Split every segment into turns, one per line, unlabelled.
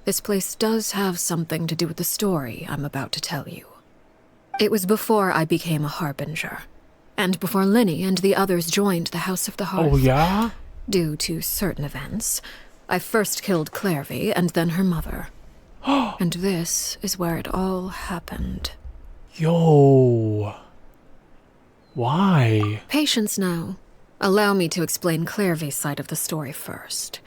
this place does have something to do with the story I'm about to tell you. It was before I became a harbinger, and before Linny and the others joined the House of the Hearth.
Oh, yeah?
Due to certain events, I first killed Clairvy and then her mother. And this is where it all happened.
Yo. Why?
Patience now. Allow me to explain Clairvy's side of the story first.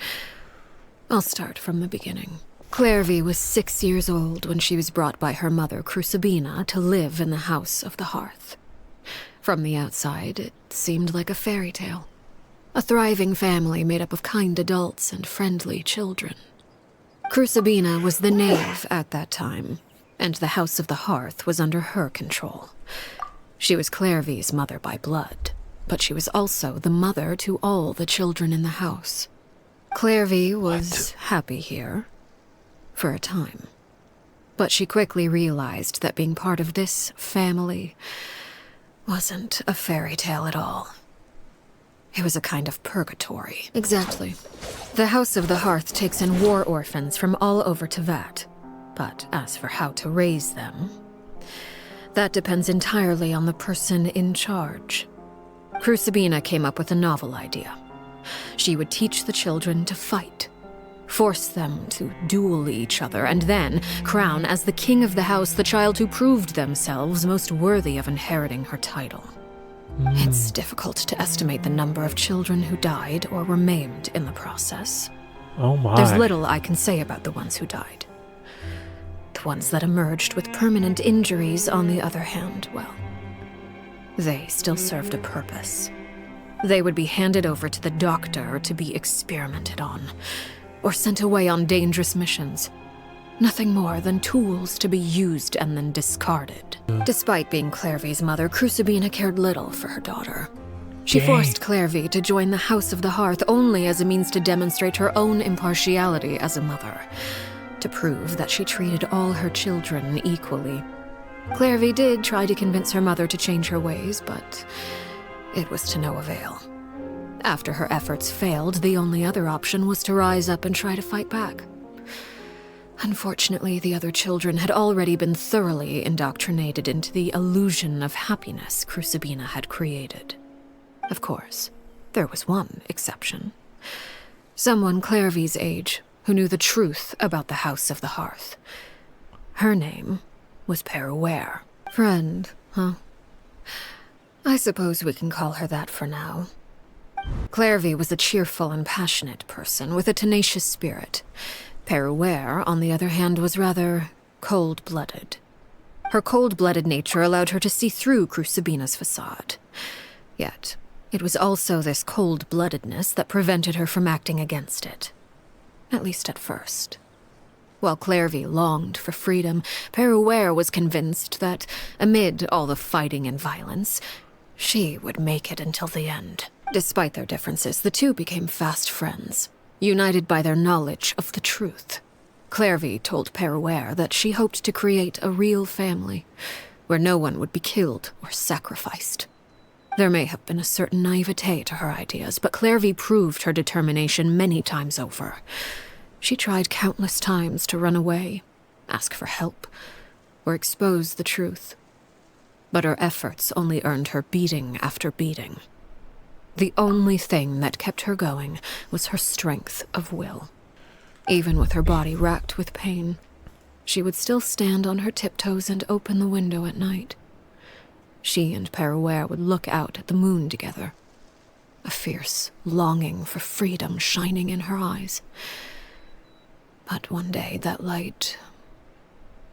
I'll start from the beginning. Clairvy was 6 years old when she was brought by her mother, Crucibina, to live in the House of the Hearth. From the outside, it seemed like a fairy tale. A thriving family made up of kind adults and friendly children. Crucibina was the knave at that time, and the House of the Hearth was under her control. She was Clairvy's mother by blood, but she was also the mother to all the children in the house. Clairvy was happy here, for a time. But she quickly realized that being part of this family wasn't a fairy tale at all. It was a kind of purgatory. Exactly. The House of the Hearth takes in war orphans from all over Tevat. But as for how to raise them, that depends entirely on the person in charge. Crucibina came up with a novel idea. She would teach the children to fight, force them to duel each other, and then crown as the king of the house the child who proved themselves most worthy of inheriting her title. It's difficult to estimate the number of children who died or were maimed in the process.
Oh my.
There's little I can say about the ones who died. The ones that emerged with permanent injuries, on the other hand, well, they still served a purpose. They would be handed over to the doctor to be experimented on, or sent away on dangerous missions. Nothing more than tools to be used and then discarded. Despite being Clairvy's mother, Crucibina cared little for her daughter. She forced Clairvy to join the House of the Hearth only as a means to demonstrate her own impartiality as a mother, to prove that she treated all her children equally. Clairvy did try to convince her mother to change her ways, but it was to no avail. After her efforts failed, the only other option was to rise up and try to fight back. Unfortunately, the other children had already been thoroughly indoctrinated into the illusion of happiness Crucibina had created. Of course, there was one exception. Someone Clairvy's age who knew the truth about the House of the Hearth. Her name was Peruere. Friend, huh? I suppose we can call her that for now. Clairvy was a cheerful and passionate person with a tenacious spirit. Peruere, on the other hand, was rather cold-blooded. Her cold-blooded nature allowed her to see through Crucibina's facade. Yet, it was also this cold-bloodedness that prevented her from acting against it. At least at first. While Clairvy longed for freedom, Peruere was convinced that, amid all the fighting and violence, she would make it until the end. Despite their differences, the two became fast friends, united by their knowledge of the truth. Clairvy told Peruere that she hoped to create a real family, where no one would be killed or sacrificed. There may have been a certain naivete to her ideas, but Clairvy proved her determination many times over. She tried countless times to run away, ask for help, or expose the truth. But her efforts only earned her beating after beating. The only thing that kept her going was her strength of will. Even with her body racked with pain, she would still stand on her tiptoes and open the window at night. She and Peruere would look out at the moon together, a fierce longing for freedom shining in her eyes. But one day that light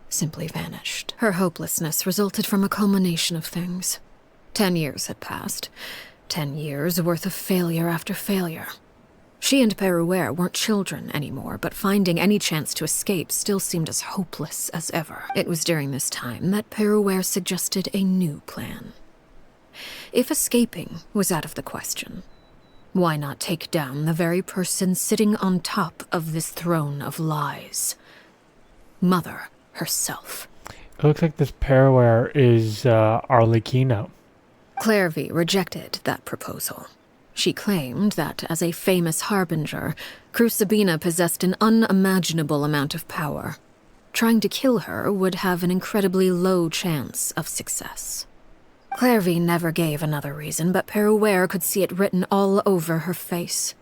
simply vanished. Her hopelessness resulted from a culmination of things. 10 years had passed. 10 years worth of failure after failure. She and Peruere weren't children anymore, but finding any chance to escape still seemed as hopeless as ever. It was during this time that Peruere suggested a new plan. If escaping was out of the question, why not take down the very person sitting on top of this throne of lies? Mother herself.
It looks like this Peruere is Arlecchino.
Clairvy rejected that proposal. She claimed that, as a famous harbinger, Crucibina possessed an unimaginable amount of power. Trying to kill her would have an incredibly low chance of success. Clairvy never gave another reason, but Peruere could see it written all over her face.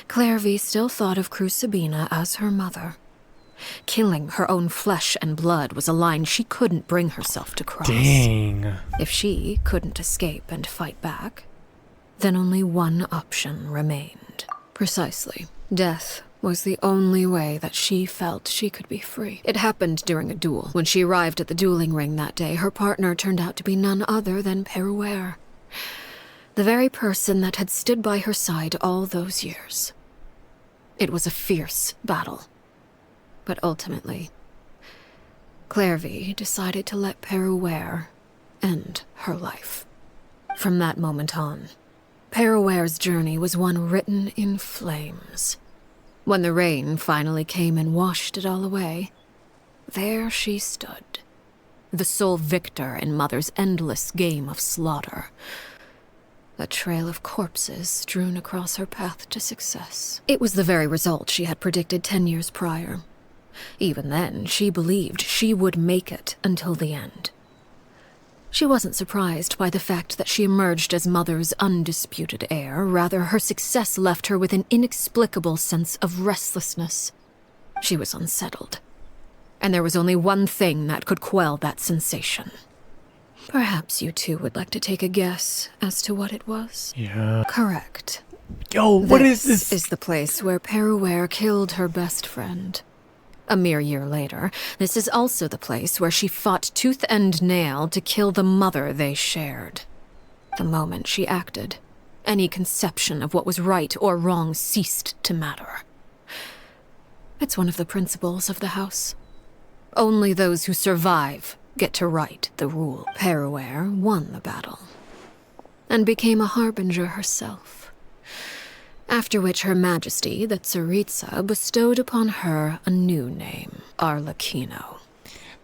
Clairvy still thought of Crucibina as her mother. Killing her own flesh and blood was a line she couldn't bring herself to cross.
Dang.
If she couldn't escape and fight back, then only one option remained. Precisely. Death was the only way that she felt she could be free. It happened during a duel. When she arrived at the dueling ring that day, her partner turned out to be none other than Peruere, the very person that had stood by her side all those years. It was a fierce battle. But ultimately, Clairvy decided to let Peruere end her life. From that moment on, Peruere's journey was one written in flames. When the rain finally came and washed it all away, there she stood, the sole victor in Mother's endless game of slaughter. A trail of corpses strewn across her path to success. It was the very result she had predicted 10 years prior. Even then, she believed she would make it until the end. She wasn't surprised by the fact that she emerged as Mother's undisputed heir. Rather, her success left her with an inexplicable sense of restlessness. She was unsettled, and there was only one thing that could quell that sensation. Perhaps you two would like to take a guess as to what it was?
Yeah.
Correct.
Yo, what is this?
This is the place where Peruere killed her best friend. A mere year later, this is also the place where she fought tooth and nail to kill the mother they shared. The moment she acted, any conception of what was right or wrong ceased to matter. It's one of the principles of the house. Only those who survive get to write the rule. Peruere won the battle, and became a harbinger herself. After which Her Majesty, the Tsaritsa, bestowed upon her a new name, Arlecchino.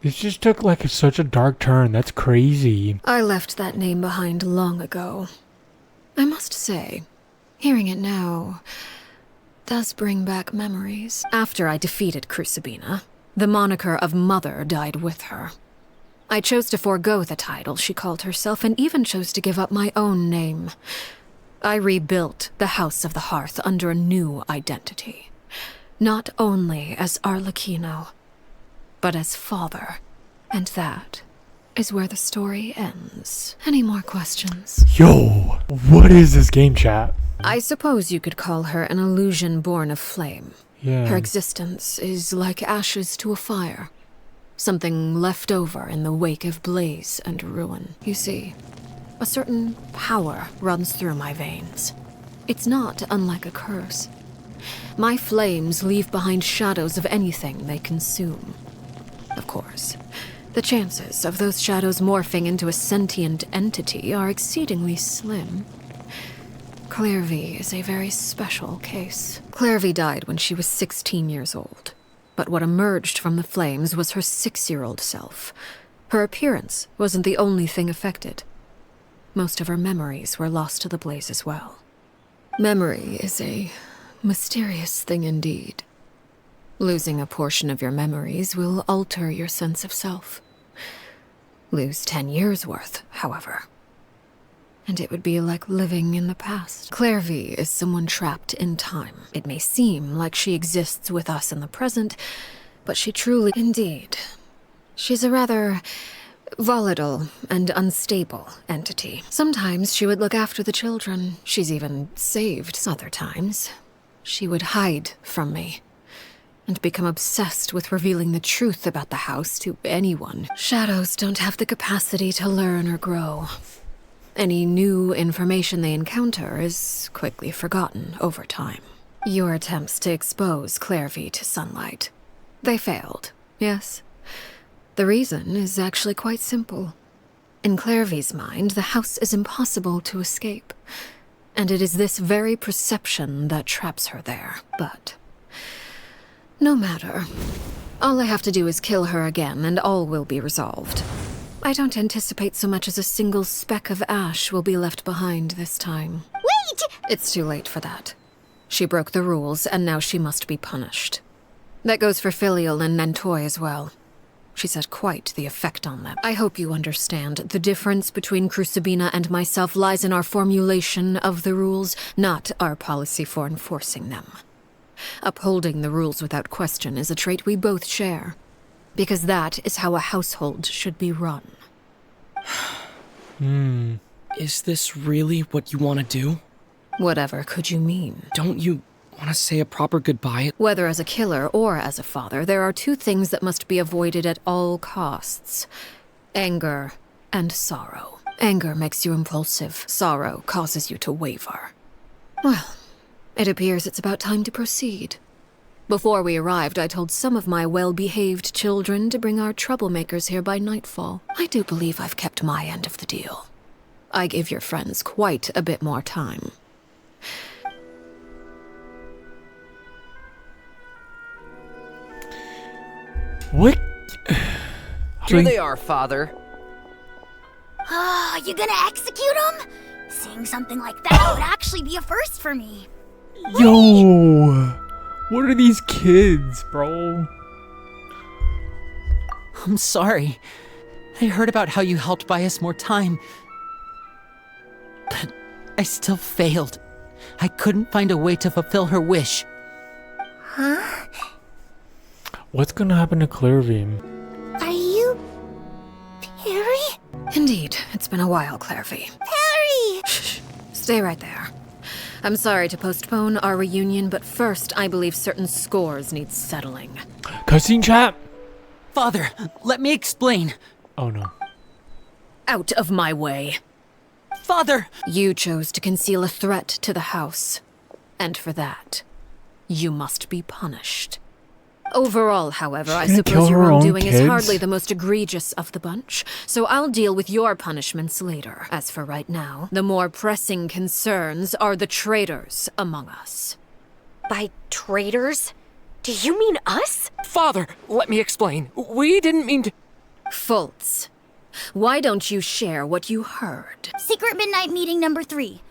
This just took like such a dark turn. That's crazy.
I left that name behind long ago. I must say, hearing it now does bring back memories. After I defeated Crucibina, the moniker of Mother died with her. I chose to forego the title she called herself, and even chose to give up my own name. I rebuilt the House of the Hearth under a new identity. Not only as Arlecchino, but as father. And that is where the story ends. Any more questions?
Yo, what is this game, chat?
I suppose you could call her an illusion born of flame.
Yeah.
Her existence is like ashes to a fire. Something left over in the wake of blaze and ruin. You see, a certain power runs through my veins. It's not unlike a curse. My flames leave behind shadows of anything they consume. Of course, the chances of those shadows morphing into a sentient entity are exceedingly slim. Clairvy is a very special case. Clairvy died when she was 16 years old. But what emerged from the flames was her 6-year-old self. Her appearance wasn't the only thing affected. Most of her memories were lost to the blaze as well. Memory is a mysterious thing indeed. Losing a portion of your memories will alter your sense of self. Lose 10 years' worth, however, and it would be like living in the past. Clairvy is someone trapped in time. It may seem like she exists with us in the present, but she truly... Indeed. She's a rather volatile and unstable entity. Sometimes she would look after the children. She's even saved. Other times, she would hide from me and become obsessed with revealing the truth about the house to anyone. Shadows don't have the capacity to learn or grow. Any new information they encounter is quickly forgotten over time. Your attempts to expose Clairvy to sunlight, they failed, yes? The reason is actually quite simple. In Clairvy's mind, the house is impossible to escape, and it is this very perception that traps her there. But no matter. All I have to do is kill her again, and all will be resolved. I don't anticipate so much as a single speck of ash will be left behind this time.
Wait!
It's too late for that. She broke the rules, and now she must be punished. That goes for Filial and Nantoy as well. She's had quite the effect on them. I hope you understand. The difference between Crucibina and myself lies in our formulation of the rules, not our policy for enforcing them. Upholding the rules without question is a trait we both share, because that is how a household should be run.
Is this really what you want to do?
Whatever could you mean?
Don't you want to say a proper goodbye?
Whether as a killer or as a father, there are two things that must be avoided at all costs: anger and sorrow. Anger makes you impulsive. Sorrow causes you to waver. Well, it appears it's about time to proceed. Before we arrived, I told some of my well-behaved children to bring our troublemakers here by nightfall. I do believe I've kept my end of the deal. I gave your friends quite a bit more time.
What?
Here they are, Father.
You gonna execute him? Seeing something like that would actually be a first for me.
Yo! What are these kids, bro?
I'm sorry. I heard about how you helped buy us more time. But I still failed. I couldn't find a way to fulfill her wish.
Huh?
What's gonna happen to Clairvine?
Are you... Perry?
Indeed, it's been a while, Clairvy.
Perry!
Shh. Stay right there. I'm sorry to postpone our reunion, but first, I believe certain scores need settling.
Cutscene chat?
Father, let me explain.
Oh no.
Out of my way.
Father!
You chose to conceal a threat to the house. And for that, you must be punished. Overall, however, I
She's gonna kill
suppose your
her own
wrongdoing is
kids?
hardly the most egregious of the bunch, so I'll deal with your punishments later. As for right now, the more pressing concerns are the traitors among us.
By traitors? Do you mean us?
Father, let me explain. We didn't mean to...
Fultz, why don't you share what you heard?
Secret midnight meeting number 3.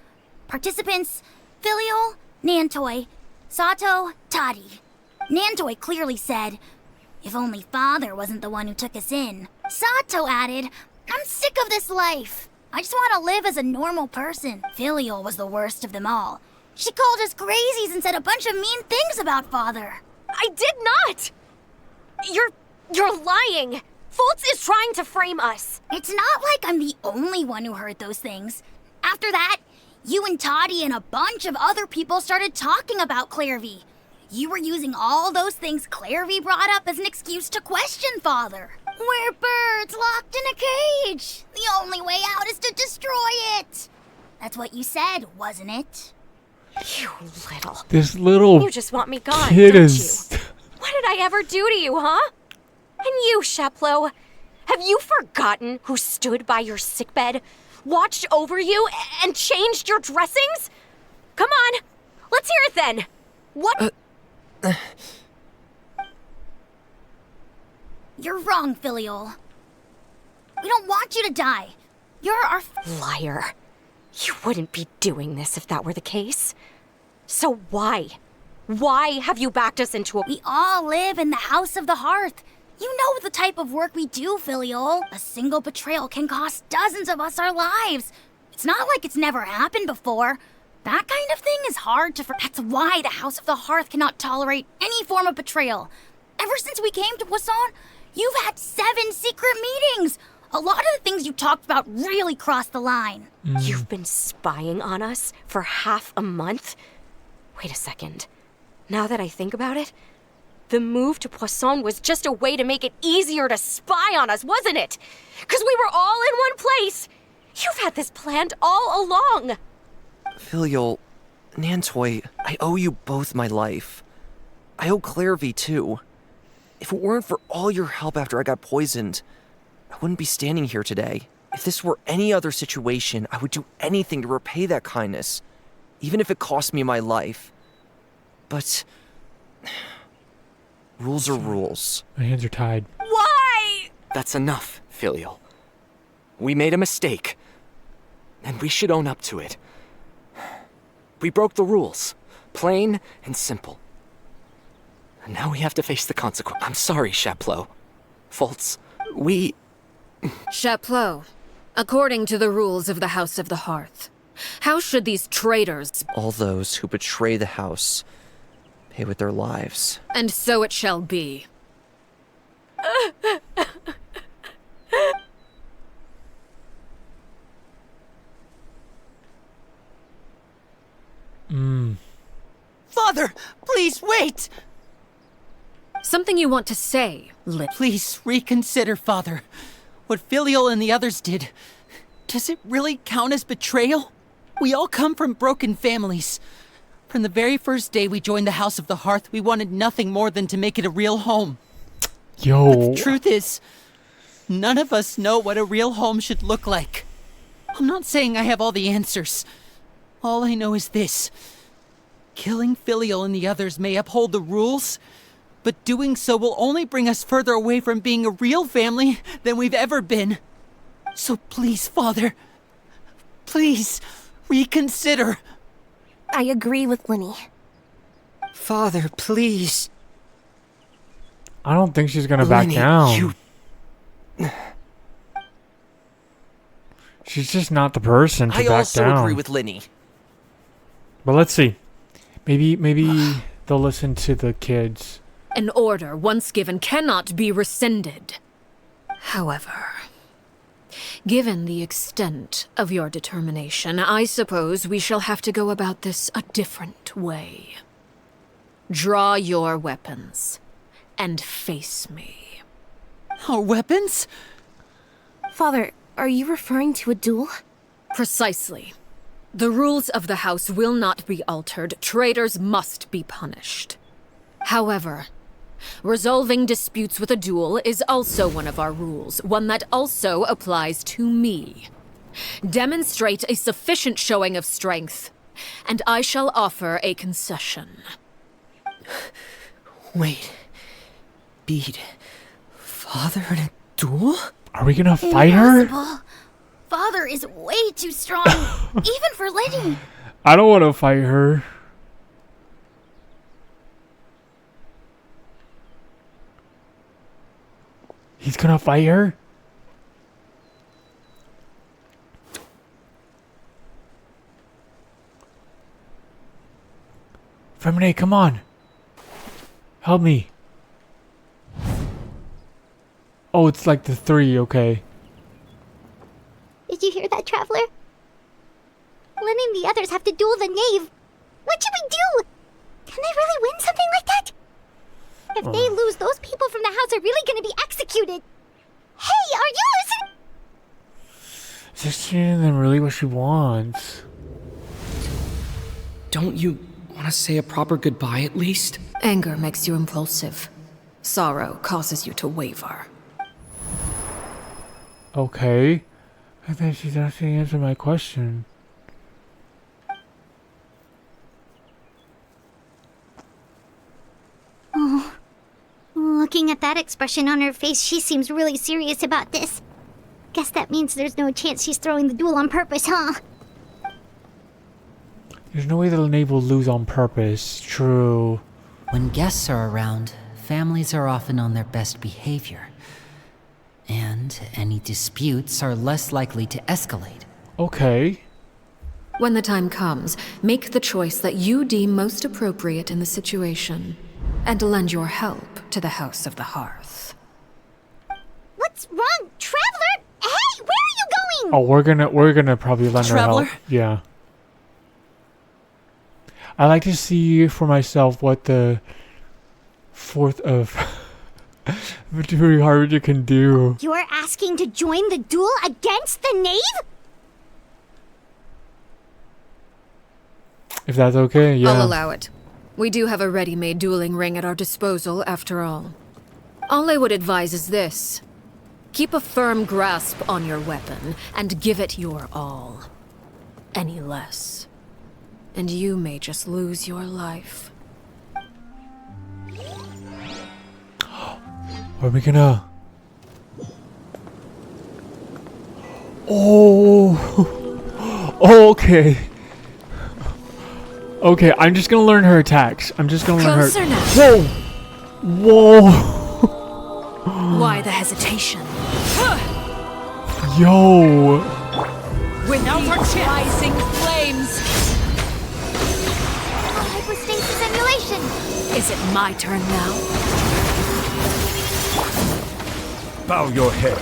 Participants: Filial, Nantoy, Sato, Toddy. Nantoy clearly said, "If only Father wasn't the one who took us in." Sato added, "I'm sick of this life. I just want to live as a normal person." Filial was the worst of them all. She called us crazies and said a bunch of mean things about Father.
I did not! You're lying! Fultz is trying to frame us.
It's not like I'm the only one who heard those things. After that, you and Toddy and a bunch of other people started talking about Clairvy. You were using all those things Clairvy brought up as an excuse to question Father. We're birds locked in a cage. The only way out is to destroy it. That's what you said, wasn't it?
You little...
This little
You just want me gone,
kid
don't
is...
you? What did I ever do to you, huh? And you, Sheplo, have you forgotten who stood by your sickbed, watched over you, and changed your dressings? Come on, let's hear it then. What...
You're wrong, Filial. We don't want you to die. You're our...
Liar. You wouldn't be doing this if that were the case. So why? Why have you backed us into a...
We all live in the House of the Hearth. You know the type of work we do, Filial. A single betrayal can cost dozens of us our lives. It's not like it's never happened before. That kind of thing is hard to That's why the House of the Hearth cannot tolerate any form of betrayal. Ever since we came to Poisson, you've had 7 secret meetings. A lot of the things you talked about really crossed the line.
You've been spying on us for half a month? Wait a second. Now that I think about it, the move to Poisson was just a way to make it easier to spy on us, wasn't it? Because we were all in one place. You've had this planned all along.
Filial, Nantoy, I owe you both my life. I owe Clairvy too. If it weren't for all your help after I got poisoned, I wouldn't be standing here today. If this were any other situation, I would do anything to repay that kindness, even if it cost me my life. But rules are rules.
My hands are tied.
Why?
That's enough, Filial. We made a mistake, and we should own up to it. We broke the rules. Plain and simple. And now we have to face the consequence. I'm sorry, Chaplot. Foltz, we...
Chaplot, according to the rules of the House of the Hearth, how should these traitors...
All those who betray the house pay with their lives.
And so it shall be.
Father, please wait!
Something you want to say, Lit.
Please reconsider, Father. What Filial and the others did, does it really count as betrayal? We all come from broken families. From the very first day we joined the House of the Hearth, we wanted nothing more than to make it a real home.
Yo.
But the truth is, none of us know what a real home should look like. I'm not saying I have all the answers. All I know is this. Killing Filial and the others may uphold the rules, but doing so will only bring us further away from being a real family than we've ever been. So please, Father, please reconsider.
I agree with Linny.
Father, please.
I don't think she's gonna back
Lenny,
down. She's just not the person to
I
back
also
down.
agree with Linny.
But let's see. Maybe they'll listen to the kids.
An order once given cannot be rescinded. However, given the extent of your determination, I suppose we shall have to go about this a different way. Draw your weapons and face me.
Our weapons?
Father, are you referring to a duel?
Precisely. The rules of the house will not be altered. Traitors must be punished. However, resolving disputes with a duel is also one of our rules, one that also applies to me. Demonstrate a sufficient showing of strength, and I shall offer a concession.
Wait. Bede. Father in a duel?
Are we gonna fight her?
Impossible. Father is way too strong, even for Lenny.
I don't want to fight her. He's gonna fight her? Femine, come on. Help me. Oh, it's like the 3, okay.
Did you hear that, Traveler? Lenny and the others have to duel the knave. What should we do? Can they really win something like that? If they lose, those people from the house are really gonna be executed. Hey, are you listening?
Is this treating them really what she wants?
Don't you want to say a proper goodbye at least?
Anger makes you impulsive. Sorrow causes you to waver.
Okay. I think she's actually answered my question.
Oh, looking at that expression on her face, she seems really serious about this. Guess that means there's no chance she's throwing the duel on purpose, huh?
There's no way the knave will lose on purpose. True.
When guests are around, families are often on their best behavior. And any disputes are less likely to escalate.
Okay.
When the time comes, make the choice that you deem most appropriate in the situation, and lend your help to the House of the Hearth.
What's wrong, Traveler? Hey, where are you going?
Oh, we're gonna probably lend her
Traveler?
help. Yeah. I like to see for myself what the 4th of Victory Harbinger can do.
You're asking to join the duel against the knave?
If that's okay, yeah.
I'll allow it. We do have a ready-made dueling ring at our disposal, after all. All I would advise is this. Keep a firm grasp on your weapon, and give it your all. Any less, and you may just lose your life.
Are we gonna... Oh! Okay. Okay, I'm just gonna learn her attacks. I'm just gonna learn her.
Closer now.
Whoa! Whoa!
Why the hesitation?
Yo!
With these rising flames,
Hyperstasis simulation.
is it my turn now?
Bow your head.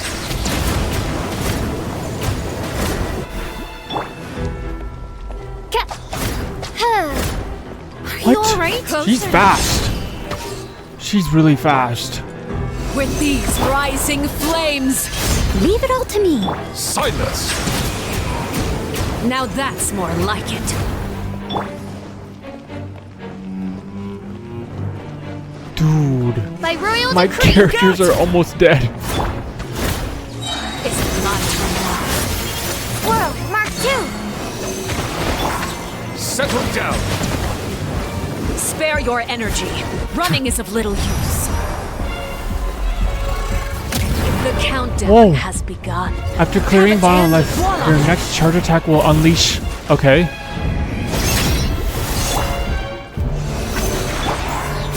Are
What?
you alright?
She's fast. She's really fast.
With these rising flames,
Leave it all to me.
Silence!
now that's more like it.
Dude,
By royal
my
decree.
characters are almost dead.
Is it my turn now?
World Mark II.
Settle down!
Spare your energy. Running is of little use. The countdown
Whoa.
has begun.
After clearing bottom left, your next charge attack will unleash. Okay.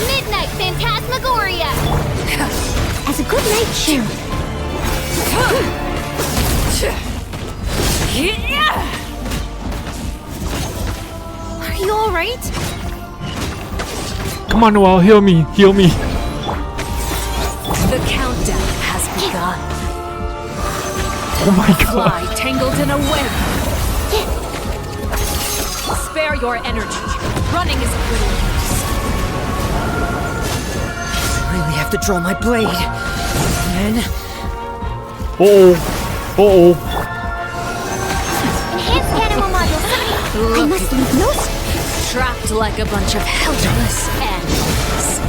Midnight Phantasmagoria. As a good night shield. Are you alright?
Come on, Noelle, heal me, heal me.
The countdown has begun.
Oh my god.
Fly tangled in a web. Spare your energy. Running is of little use.
Really have to draw my blade. Man.
Uh-oh.
Enhanced animal module 70. I must leave no
Trapped like a bunch of helpless animals.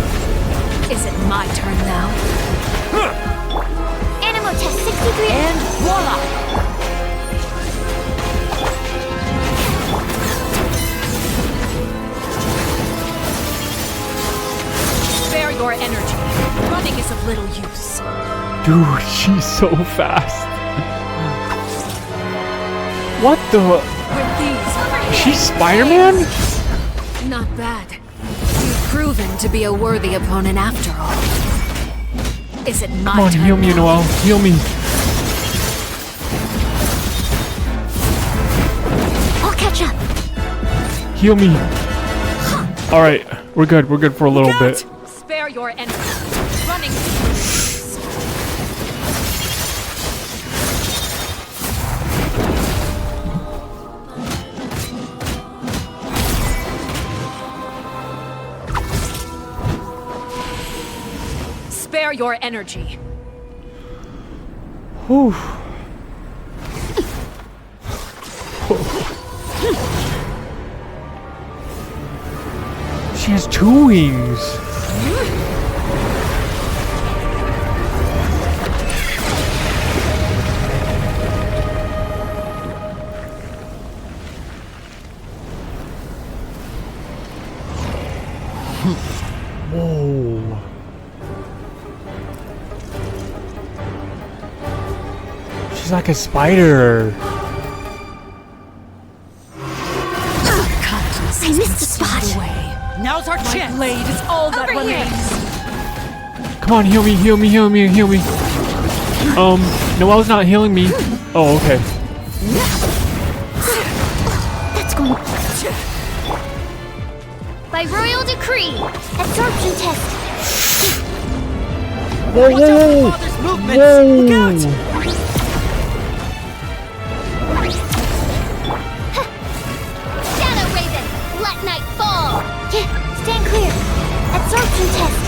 Is it my turn now?
animal test 63.
And voila! Spare your energy. Running is of little use.
Dude, she's so fast. What the?
With these,
She's Spider-Man?
not bad. You've proven to be a worthy opponent after all. Is it my
Come on,
turn
heal me,
now?
Noelle. Heal me.
I'll catch up.
Heal me. Alright, we're good. We're good for a little bit.
Spare your energy. Running. Spare your energy.
Whew. She has two wings. Whoa. She's like a spider.
I missed the spot.
Now's our
My
chance.
blade is all that
Over here.
remains.
Come on, heal me, heal me, heal me, heal me. Noelle's not healing me. Oh, okay.
That's going. By royal decree, absorption test.
Whoa, whoa,
Father's movements.
whoa.
Look out.
Shadow Raven, let night fall. Yeah, stand clear. Absorption test.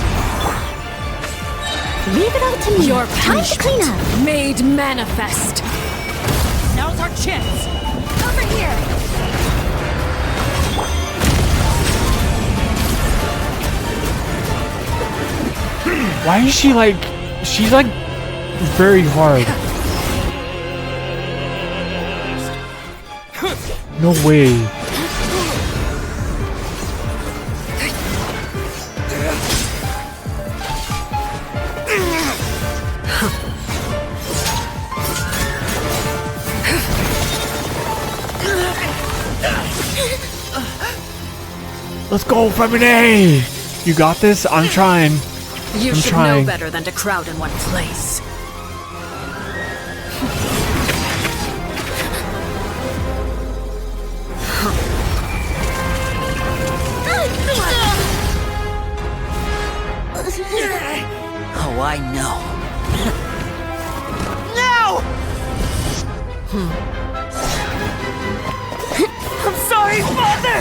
Leave it all to me.
Your
Time to clean
punishment
up.
made manifest.
Now's our chance.
Over here.
Why is she like... She's like... very hard. No way. Let's go, Femine! You got this? I'm trying.
You
I'm
should
trying.
know better than to crowd in one place.
Oh, I know. No! I'm sorry, Father!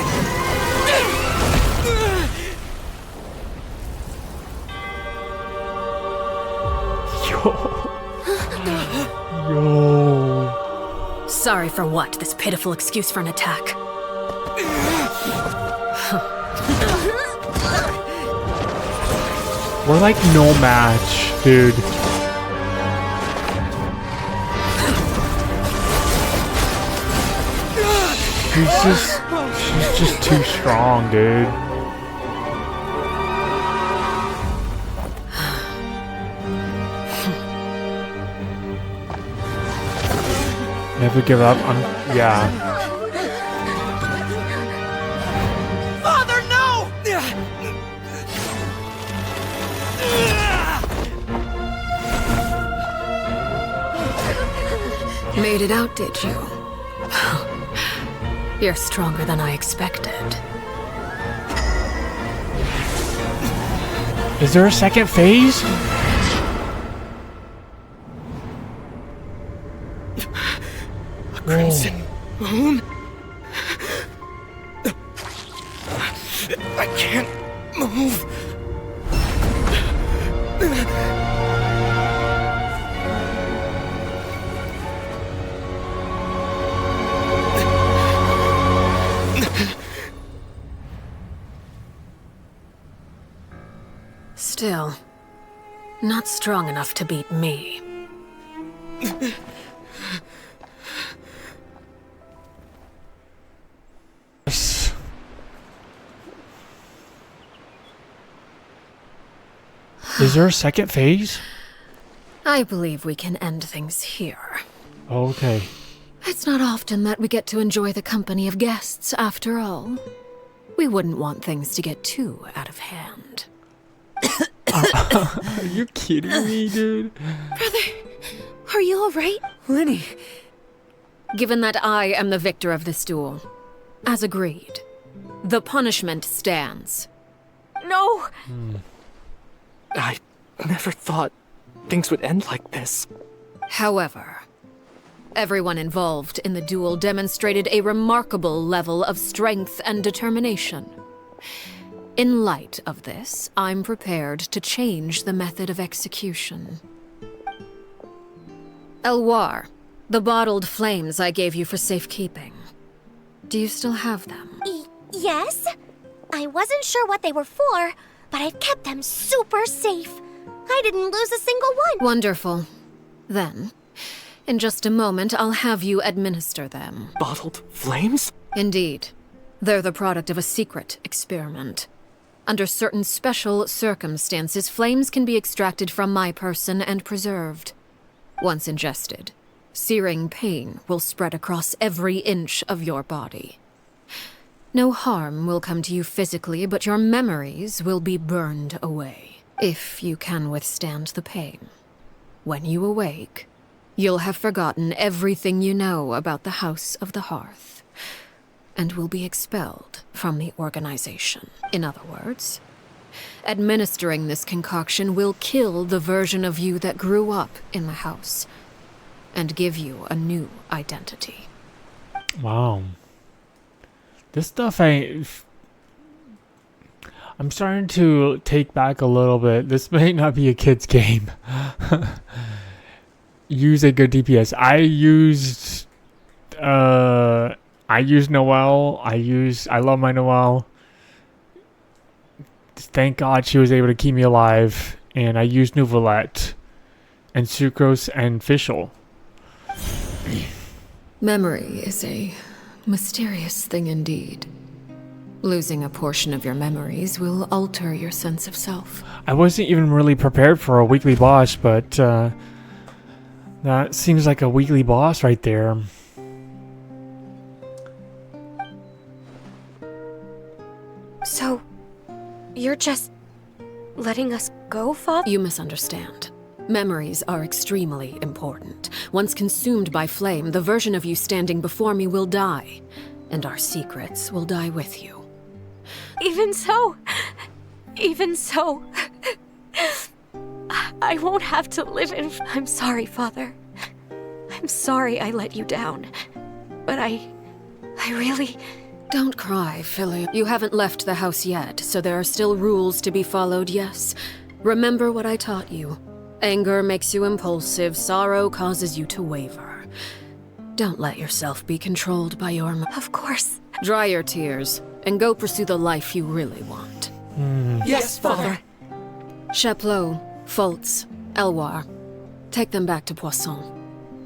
Yo.
Sorry for what? This pitiful excuse for an attack.
We're like no match, dude. She's just too strong, dude. Never give up. Yeah.
Father, no!
Made it out, did you? You're stronger than I expected.
Is there a second phase?
A crimson moon? I can't move.
Still, not strong enough to beat me.
Is there a second phase?
I believe we can end things here.
Okay.
It's not often that we get to enjoy the company of guests, after all. We wouldn't want things to get too out of hand.
Are you kidding me, dude?
Brother, are you alright?
Lenny. Given that I am the victor of this duel, as agreed, the punishment stands.
No!
I never thought things would end like this.
However, everyone involved in the duel demonstrated a remarkable level of strength and determination. In light of this, I'm prepared to change the method of execution. Elwar, the bottled flames I gave you for safekeeping. Do you still have them?
Yes? I wasn't sure what they were for, but I've kept them super safe. I didn't lose a single one.
Wonderful. Then, in just a moment, I'll have you administer them.
Bottled flames?
Indeed. They're the product of a secret experiment. Under certain special circumstances, flames can be extracted from my person and preserved. Once ingested, searing pain will spread across every inch of your body. No harm will come to you physically, but your memories will be burned away, if you can withstand the pain. When you awake, you'll have forgotten everything you know about the House of the Hearth, and will be expelled from the organization. In other words, administering this concoction will kill the version of you that grew up in the house, and give you a new identity.
Wow. This stuff I'm starting to take back a little bit. This may not be a kid's game. Use a good DPS. I used Noelle. I love my Noelle. Thank God she was able to keep me alive. And I used Nouvelette and Sucrose and Fischl.
Memory is a mysterious thing indeed. Losing a portion of your memories will alter your sense of self.
I wasn't even really prepared for a weekly boss, but that seems like a weekly boss right there.
So, you're just letting us go, Father?
You misunderstand. Memories are extremely important. Once consumed by flame, the version of you standing before me will die, and our secrets will die with you.
Even so, I won't have to live in... I'm sorry, Father. I'm sorry I let you down. But I really...
Don't cry, Philly. You haven't left the house yet, so there are still rules to be followed, yes? Remember what I taught you. Anger makes you impulsive, sorrow causes you to waver. Don't let yourself be controlled by your...
Of course.
Dry your tears, and go pursue the life you really want.
Yes, Father.
Chaplot, Foltz, Elwar, take them back to Poisson.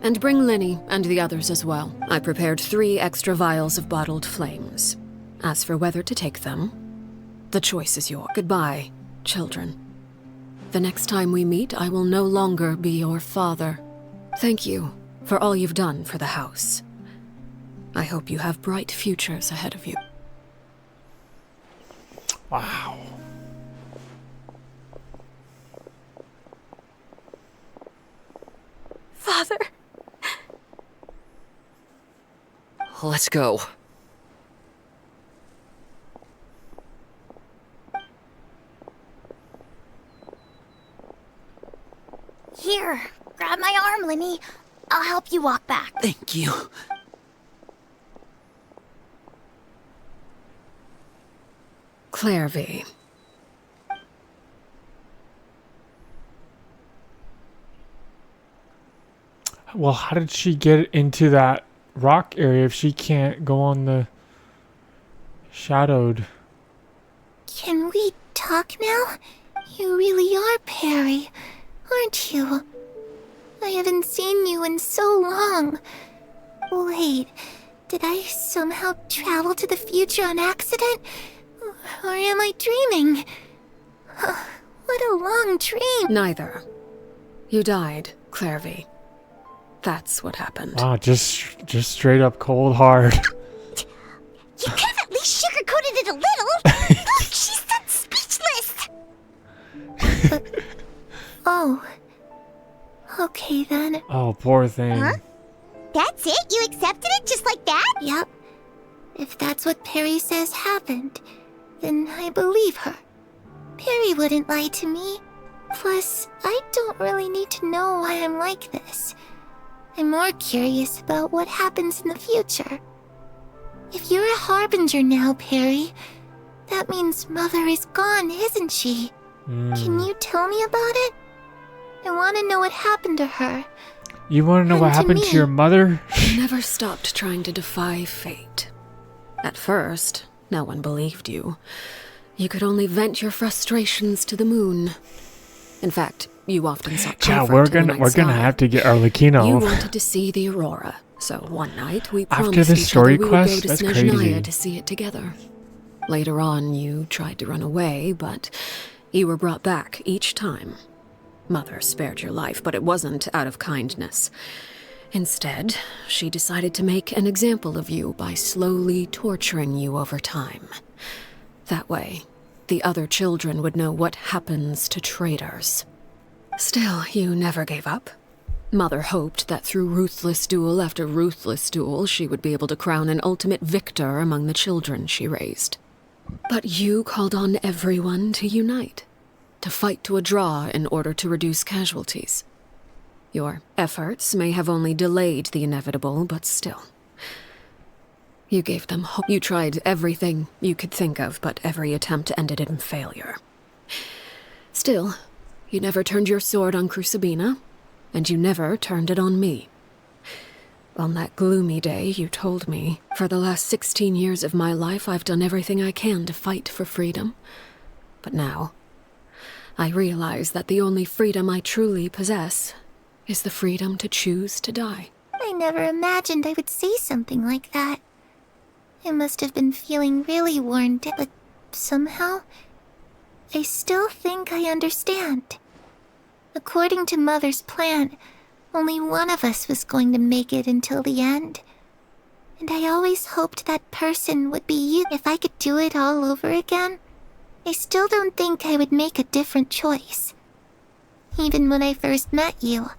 And bring Linny and the others as well. I prepared 3 extra vials of bottled flames. As for whether to take them, the choice is yours. Goodbye, children. The next time we meet, I will no longer be your father. Thank you for all you've done for the house. I hope you have bright futures ahead of you.
Wow.
Father.
Let's go.
Here, grab my arm, Linny. I'll help you walk back.
Thank you.
Clairvy.
Well, how did she get into that rock area if she can't go on the shadowed?
Can we talk now? You really are Perry, aren't you? I haven't seen you in so long. Wait, did I somehow travel to the future on accident? Or am I dreaming? What a long dream.
Neither. You died, Clairvy. That's what happened.
Wow, just straight up cold hard.
You could have at least sugarcoated it a little. Look, she's done speechless. Oh. Okay then.
Oh, poor thing.
Huh? That's it? You accepted it just like that? Yep. If that's what Perry says happened, then I believe her. Perry wouldn't lie to me. Plus, I don't really need to know why I'm like this. I'm more curious about what happens in the future. If you're a harbinger now, Perry, that means Mother is gone, isn't she? Can you tell me about it? I want to know what happened to her.
You want to know what happened to your mother?
You never stopped trying to defy fate. At first, no one believed you. You could only vent your frustrations to the moon. In fact, you often sought comfort
Yeah,
in the night
we're gonna
sky.
have to get Arlecchino.
You wanted to see the aurora, so one night we
After
promised
the
each
story
other we
quest?
would go to
That's
Snezhnaya
crazy.
to see it together. Later on, you tried to run away, but you were brought back each time. Mother spared your life, but it wasn't out of kindness. Instead, she decided to make an example of you by slowly torturing you over time. That way, the other children would know what happens to traitors. Still, you never gave up. Mother hoped that through ruthless duel after ruthless duel, she would be able to crown an ultimate victor among the children she raised. But you called on everyone to unite, to fight to a draw in order to reduce casualties. Your efforts may have only delayed the inevitable, but still. You gave them hope. You tried everything you could think of, but every attempt ended in failure. Still, you never turned your sword on Crucibina, and you never turned it on me. On that gloomy day, you told me, for the last 16 years of my life, I've done everything I can to fight for freedom. But now, I realize that the only freedom I truly possess is the freedom to choose to die.
I never imagined I would say something like that. I must have been feeling really worn down, but somehow, I still think I understand. According to Mother's plan, only one of us was going to make it until the end. And I always hoped that person would be you. If I could do it all over again, I still don't think I would make a different choice. Even when I first met you,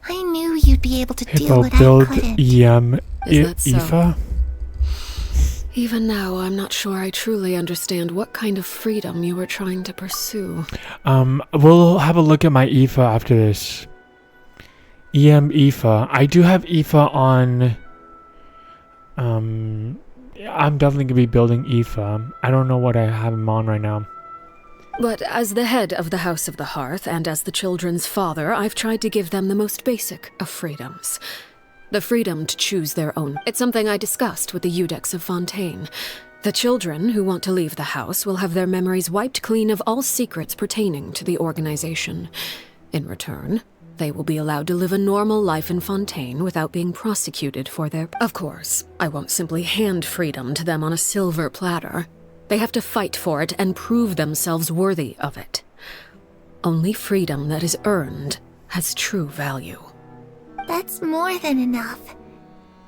I knew you'd be able to do
Hippo
what I
build
couldn't.
Is that so?
Aoife?
Even now, I'm not sure I truly understand what kind of freedom you were trying to pursue.
We'll have a look at my Aoife after this. Aoife. I do have Aoife on... I'm definitely gonna be building Aoife. I don't know what I have him on right now.
But as the head of the House of the Hearth and as the children's father, I've tried to give them the most basic of freedoms. The freedom to choose their own. It's something I discussed with the Eudex of Fontaine. The children who want to leave the house will have their memories wiped clean of all secrets pertaining to the organization. In return, they will be allowed to live a normal life in Fontaine without being prosecuted for their... Of course, I won't simply hand freedom to them on a silver platter. They have to fight for it and prove themselves worthy of it. Only freedom that is earned has true value.
That's more than enough.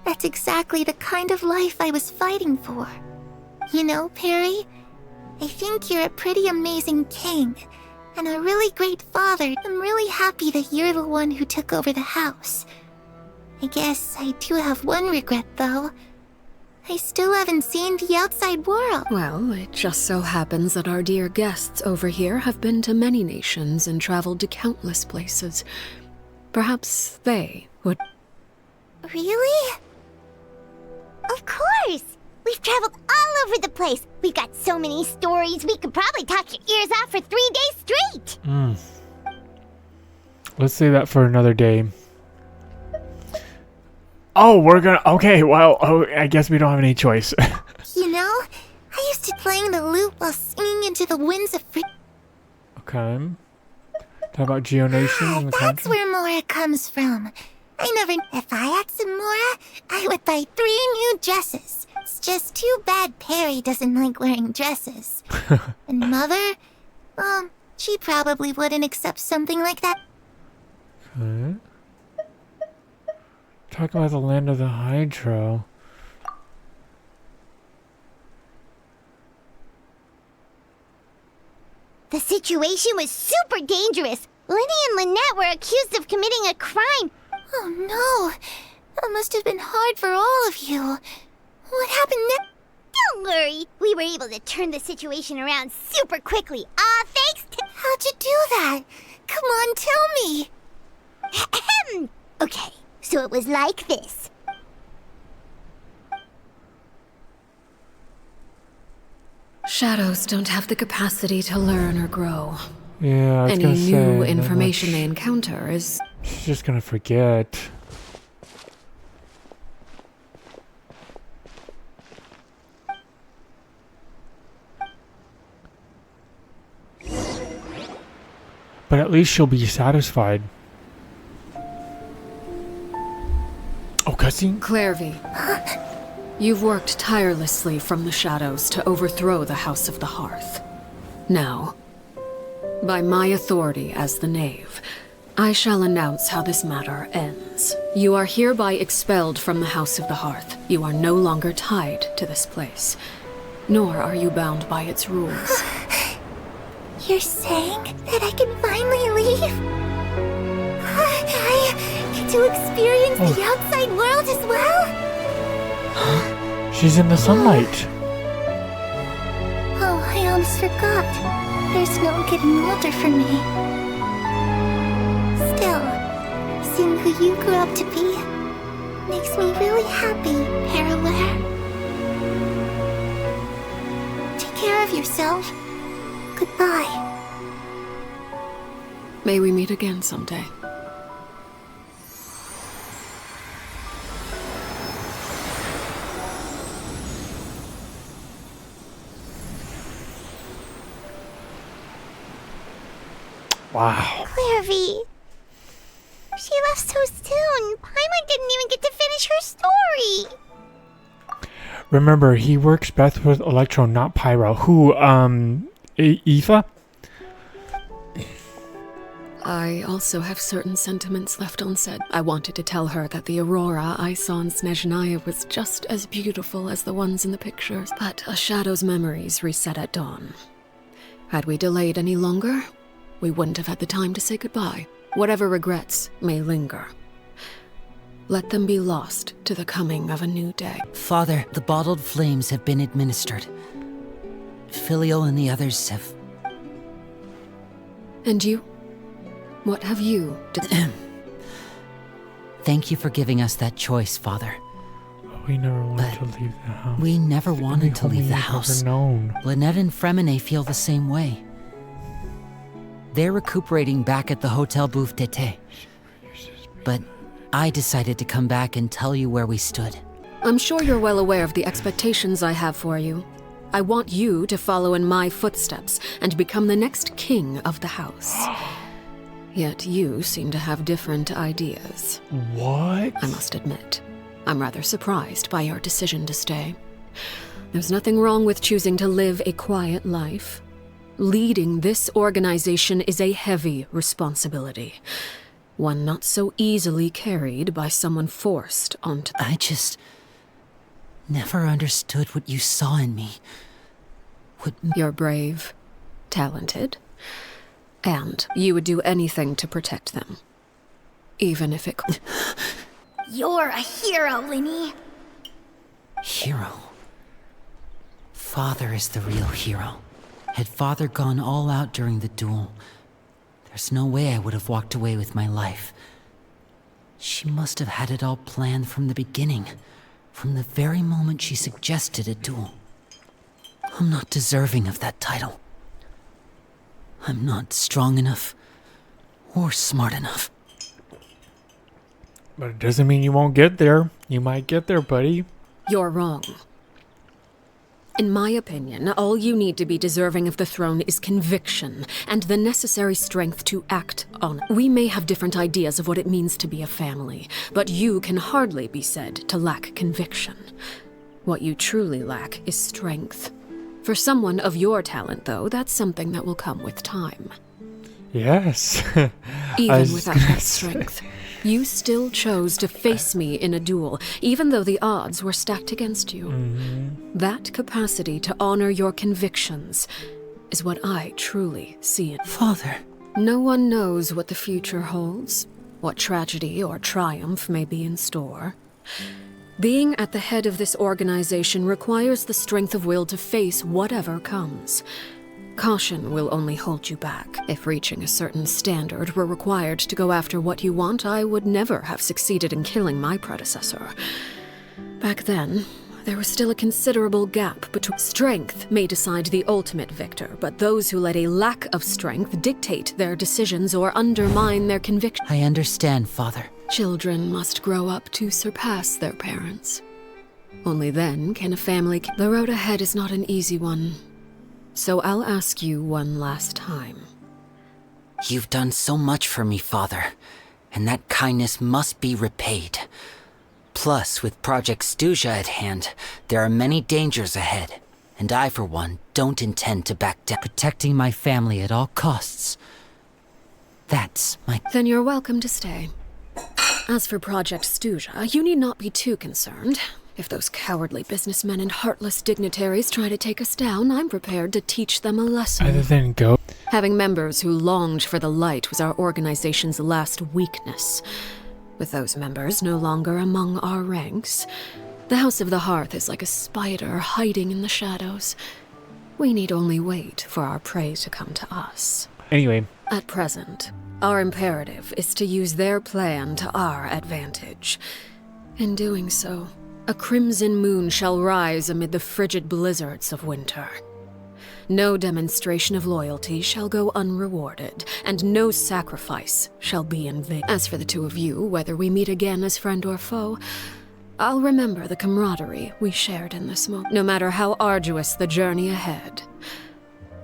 That's exactly the kind of life I was fighting for. You know, Perry, I think you're a pretty amazing king, and a really great father. I'm really happy that you're the one who took over the house. I guess I do have one regret, though. I still haven't seen the outside world.
Well, it just so happens that our dear guests over here have been to many nations and traveled to countless places. Perhaps they would...
Really?
Of course! We've traveled all over the place. We've got so many stories, we could probably talk your ears out for 3 days straight.
Let's say that for another day. Oh, we're gonna... Okay, well, I guess we don't have any choice.
You know, I used to playing the lute while singing into the winds of
Okay. Talk about Geonation in the
That's
country.
where Mora comes from. I never... If I had some Mora, I would buy 3 new dresses. It's just too bad Perry doesn't like wearing dresses. And Mother? Well, she probably wouldn't accept something like that.
Okay. Talk about the land of the Hydro.
The situation was super dangerous. Lenny and Lynette were accused of committing a crime.
Oh no! That must have been hard for all of you. What happened next?
Don't worry. We were able to turn the situation around super quickly. Thanks to...
How'd you do that? Come on, tell me!
Ahem. Okay, so it was like this.
Shadows don't have the capacity to learn or grow.
Yeah, I was
Any
gonna say,
new
not
information
much.
they encounter is...
She's just gonna forget. But at least she'll be satisfied. Oh, cutscene?
Clairvy, you've worked tirelessly from the shadows to overthrow the House of the Hearth. Now, by my authority as the Knave, I shall announce how this matter ends. You are hereby expelled from the House of the Hearth. You are no longer tied to this place, nor are you bound by its rules.
You're saying that I can finally leave? I get to experience the outside world as well?
She's in the sunlight.
Oh, I almost forgot. There's no getting older for me. Still, seeing who you grew up to be makes me really happy, Parallel. Take care of yourself. Goodbye.
May we meet again someday.
Wow.
Clairvy. She left so soon. Paimon didn't even get to finish her story.
Remember, he works best with Electro, not Pyro. Who, Aoife?
I also have certain sentiments left unsaid. I wanted to tell her that the aurora I saw in Snezhnaya was just as beautiful as the ones in the pictures, but a shadow's memories reset at dawn. Had we delayed any longer, we wouldn't have had the time to say goodbye. Whatever regrets may linger, let them be lost to the coming of a new day.
Father, the bottled flames have been administered. Filial and the others have...
And you? What have you done?
Thank you for giving us that choice, Father.
We never wanted to leave the house.
We never wanted to leave the house.
Known.
Lynette and Fremine feel the same way. They're recuperating back at the Hotel Bouffe d'été. But I decided to come back and tell you where we stood.
I'm sure you're well aware of the expectations I have for you. I want you to follow in my footsteps and become the next king of the house. Yet you seem to have different ideas.
What?
I must admit, I'm rather surprised by your decision to stay. There's nothing wrong with choosing to live a quiet life. Leading this organization is a heavy responsibility. One not so easily carried by someone forced onto...
I just... never understood what you saw in me.
You're brave, talented, and you would do anything to protect them. Even if it...
You're a hero, Linny.
Hero? Father is the real hero. Had Father gone all out during the duel, there's no way I would have walked away with my life. She must have had it all planned from the beginning, from the very moment she suggested a duel. I'm not deserving of that title. I'm not strong enough or smart enough.
But it doesn't mean you won't get there. You might get there, buddy.
You're wrong. In my opinion, all you need to be deserving of the throne is conviction and the necessary strength to act on it. We may have different ideas of what it means to be a family, but you can hardly be said to lack conviction. What you truly lack is strength. For someone of your talent, though, that's something that will come with time.
Yes.
Even without that strength, you still chose to face me in a duel, even though the odds were stacked against you. That capacity to honor your convictions is what I truly see in
Father.
No one knows what the future holds, what tragedy or triumph may be in store. Being at the head of this organization requires the strength of will to face whatever comes. Caution will only hold you back. If reaching a certain standard were required to go after what you want, I would never have succeeded in killing my predecessor. Back then, there was still a considerable gap between... Strength may decide the ultimate victor, but those who let a lack of strength dictate their decisions or undermine their convictions.
I understand, Father.
Children must grow up to surpass their parents. Only then can a family... The road ahead is not an easy one. So I'll ask you one last time.
You've done so much for me, Father, and that kindness must be repaid. Plus, with Project Stuja at hand, there are many dangers ahead, and I, for one, don't intend to back down. Protecting my family at all costs. That's my...
Then you're welcome to stay. As for Project Stuja, you need not be too concerned. If those cowardly businessmen and heartless dignitaries try to take us down, I'm prepared to teach them a lesson.
Other than go.
Having members who longed for the light was our organization's last weakness. With those members no longer among our ranks, the House of the Hearth is like a spider hiding in the shadows. We need only wait for our prey to come to us.
Anyway.
At present, our imperative is to use their plan to our advantage. In doing so, a crimson moon shall rise amid the frigid blizzards of winter. No demonstration of loyalty shall go unrewarded, and no sacrifice shall be in vain. As for the two of you, whether we meet again as friend or foe, I'll remember the camaraderie we shared in this moment. No matter how arduous the journey ahead,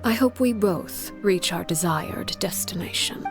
I hope we both reach our desired destination.